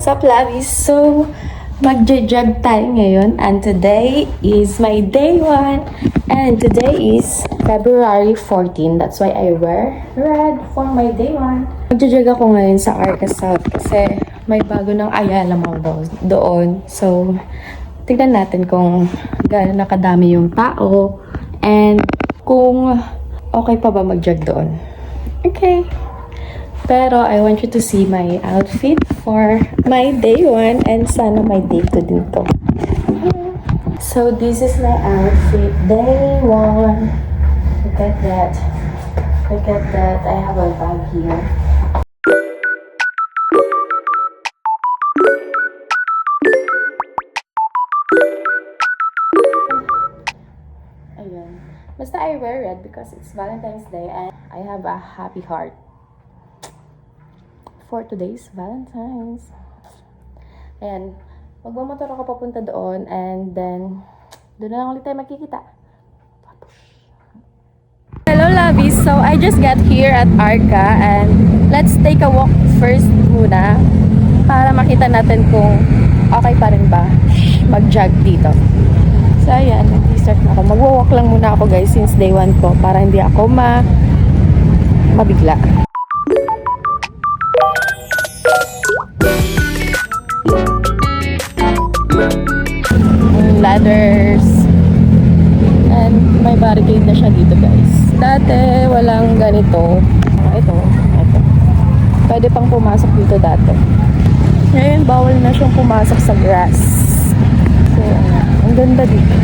What's up, lovies? So, magja-jog tayo ngayon and today is my day 1 and today is February 14. That's why I wear red for my day 1. Magja-jog ako ngayon sa Arca South kasi may bago ng Ayala Mall doon. So, tignan natin kung gaano nakadami yung tao and kung okay pa ba mag-jog doon. Okay. Pero I want you to see my outfit for my day 1 and sana my day 2 din to. So this is my outfit day 1. Look at that. Look at that. I have a bag here. Ayan. Basta I wear red because it's Valentine's Day and I have a happy heart for today's Valentine's. Ayan, magmamotor ako papunta doon and then doon na lang ulit tayo magkikita. Hello, lovies! So, I just got here at Arca and let's take a walk first muna para makita natin kung okay pa rin ba mag-jog dito. So, ayan, nag-start na ako. Mag-walk lang muna ako, guys, since day 1 ko para hindi ako mabigla. Ladders and may barricade na siya dito, guys. Dati walang ganito. Ito pwede pang pumasok dito dati. Ngayon bawal na siyang pumasok sa grass. So ang ganda dito.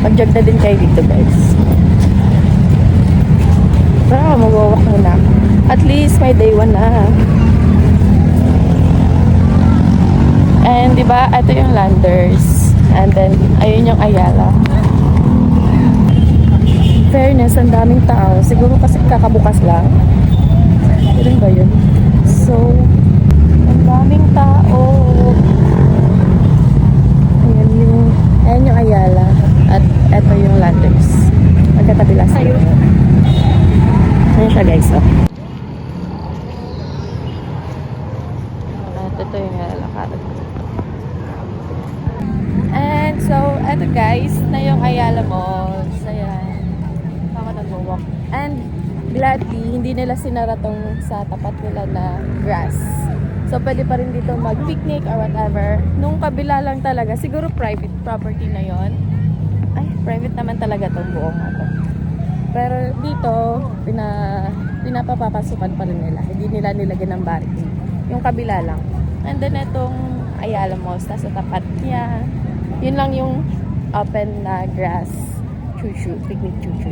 Mag-jog na din kayo dito, guys. Pero mag-walk muna. At least may day 1 na. And diba, ito yung Landers. And then, ayun yung Ayala. Fairness, ang daming tao. Siguro kasi kakabukas lang. Yun ba yun? So, ang daming tao. Ayan yung Ayala. At eto yung Landers. Magkatabi lang sa'yo. Ayan siya, guys. Oh. At ito yung lalakad. And so, eto guys, na yung Ayala Mall. So, ayan. Ako nag-walk. And, gladly, hindi nila sinara tong sa tapat nila na grass. So, pwede pa rin dito mag-picnic or whatever. Nung kabila lang talaga, siguro private property na yon. Ay, private naman talaga tong buong ako. Pero dito, pinapapapasukan pa rin nila. Hindi nila nilagyan ng barricade. Yung kabila lang. And then, itong Ayala Mall, nasa tapat niya. Yun lang yung open na grass. Chuchu, picnic chuchu.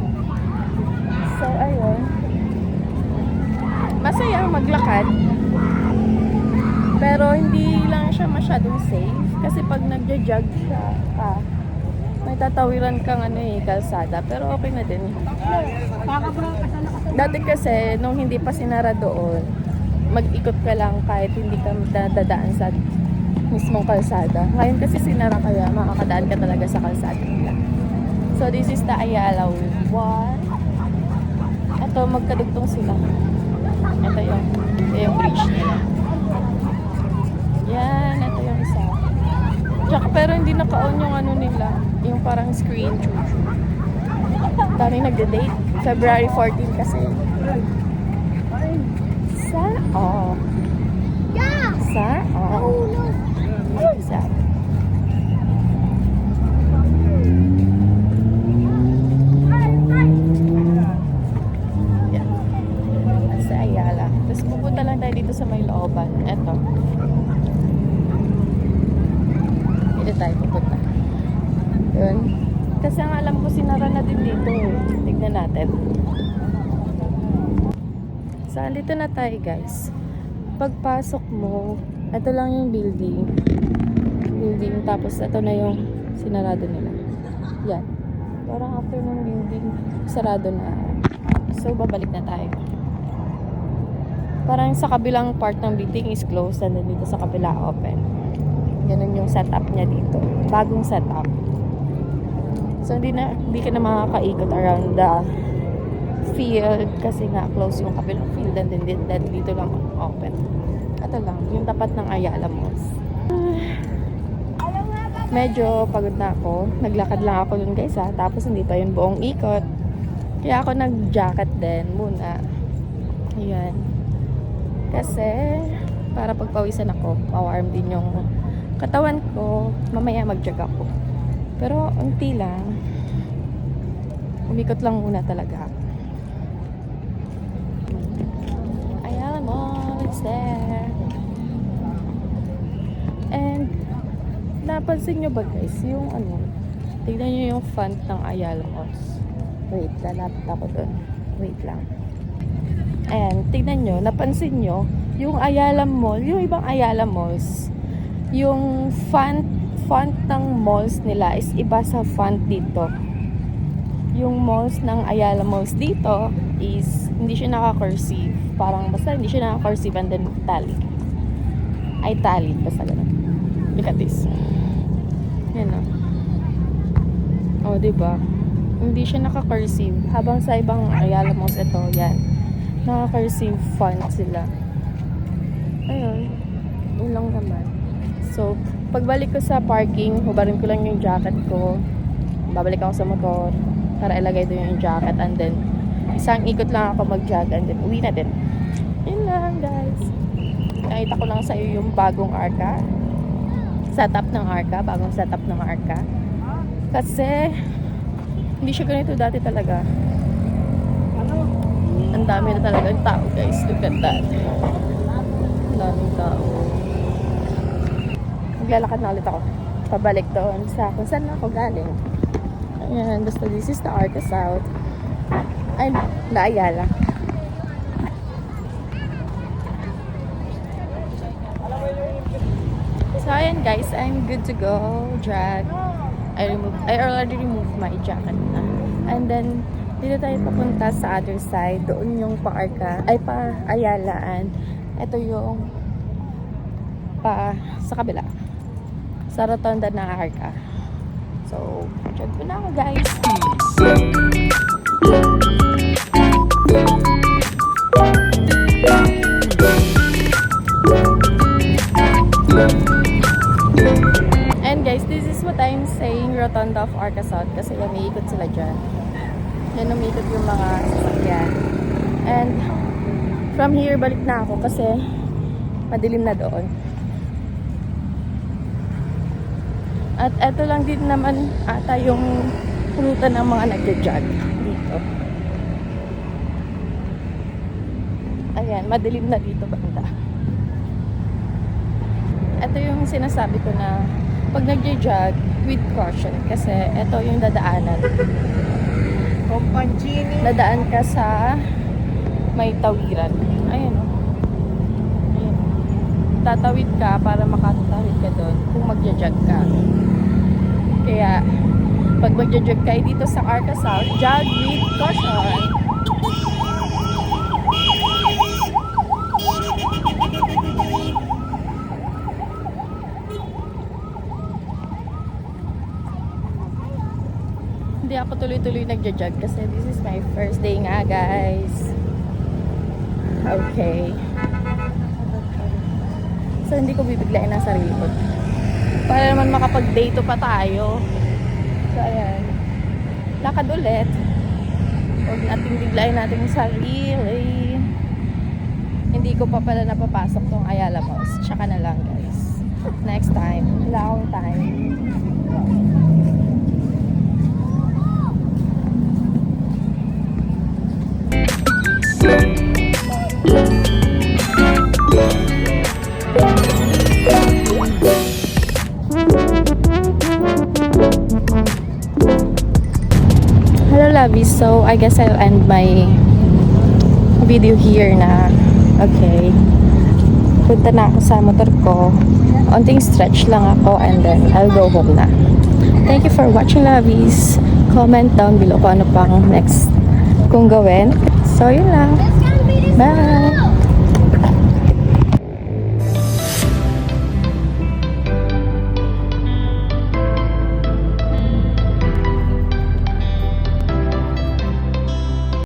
So, ayun. Masaya maglakad. Pero hindi lang siya masyadong safe. Kasi pag nagja-jog siya, may tatawiran kang kalsada. Pero okay na din. Dati kasi, nung hindi pa sinara doon, mag-ikot ka lang kahit hindi ka dadaan sa mismong kalsada. Ngayon kasi sinara kaya makakadaan ka talaga sa kalsada nila. So this is the Ayala 1. Ito magkadugtong sila. Ito yung bridge nila. Yan, ito yung isa. Tsaka pero hindi naka-on yung nila, yung parang screen. Daming nagde-date. February 14 kasi. Isa. Yan. Sa Ayala. Tapos pupunta lang tayo dito sa may looban. Eto. Dito tayo pupunta. Yun. Kasi ang alam ko sinara na din dito. Tignan natin. So, dito na tayo, guys. Pagpasok mo, ito lang yung building. Tapos ito na yung sinarado nila. Yan. Parang after ng building, sarado na. So, babalik na tayo. Parang sa kabilang part ng building is closed and then dito sa kabila open. Ganun yung setup niya dito. Bagong setup. So, hindi ka na makakaikot around the field kasi nga close yung kabilang field and then dito lang open. Ito lang, yung tapat ng Ayala Malls. Medyo pagod na ako. Naglakad lang ako dun guys ha. Tapos hindi pa yun buong ikot. Kaya ako nag-jacket din muna. Ayan. Kasi para pagpawisan ako, ma-warm din yung katawan ko. Mamaya mag-jog ako. Pero unti lang. Umikot lang muna talaga. Ayala Mall, it's there. And napansin nyo ba guys, yung ano, tignan nyo yung font ng Ayala Malls. Wait, lalapit ako dun. Wait lang. Ayan, tignan nyo, napansin nyo, yung Ayala Mall, yung ibang Ayala Malls, yung font ng malls nila is iba sa font dito. Yung malls ng Ayala Malls dito is hindi siya naka-cursive. Parang basta hindi siya naka-cursive and then italic. Italic, basta ganun. Look at this. Yan o. O, diba? Hindi siya naka-cursive. Habang sa ibang Ayala Malls, ito, yan. Naka-cursive font sila. Ayun. Yun lang naman. So, pagbalik ko sa parking, hubarin ko lang yung jacket ko. Babalik ako sa motor para ilagay doon yung jacket. And then, isang ikot lang ako mag-jog. And then, uwi na din. Yun lang, guys. Nakita ko lang sa iyo yung bagong Arca. Setup ng Arca. Bagong setup ng Arca. Kasi, hindi siya ganito dati talaga. Ang dami na talaga ng tao, guys. Look at that. Ang daming tao. Maglalakad na ulit ako. Pabalik doon sa kung saan ako galing. Ayan, basta this is the Arca South. Ay, La Ayala. So, ayan guys, I'm good to go. Drag. I already removed my jacket na. And then, dito tayo papunta sa other side. Doon yung pa-Arca, ay pa-Ayala. And ito yung sa kabila. Sa rotonda na Arca. So, drag ko na ako guys. And guys, this is what I'm saying, Rotonda of Arca South, kasi umiikot sila dyan. Yan, umiikot yung mga sasakyan. And from here, balik na ako kasi madilim na doon. At eto lang din naman ata yung ruta ng mga nagja-jog dito. Ayan, madilim na dito banda. Ito yung sinasabi ko na pag nagja-jog, with caution. Kasi ito yung dadaanan. Dadaan ka sa may tawiran. Ayan o. Ayan. Tatawid ka para makatawid ka doon kung magja-jog ka. Kaya, pag magja-jog kayo dito sa Arca South, jog with caution. Hindi ako tuloy-tuloy nagja-jog kasi this is my first day nga, guys. Okay. So, hindi ko bibiglain ang sarili ko. Para naman makapag-day to pa tayo. So, ayan. Lakad ulit. Huwag natin biglain natin yung sarili. Hindi ko pa pala napapasok tong Ayala Malls. Tsaka na lang, guys. Next time. Wala akong time. Hello lovies, so I guess I'll end my video here na. Okay, punta na ako sa motor ko, onting stretch lang ako and then I'll go home na. Thank you for watching lovies. Comment down below kung ano pang next kung gawin. So yun lang, bye.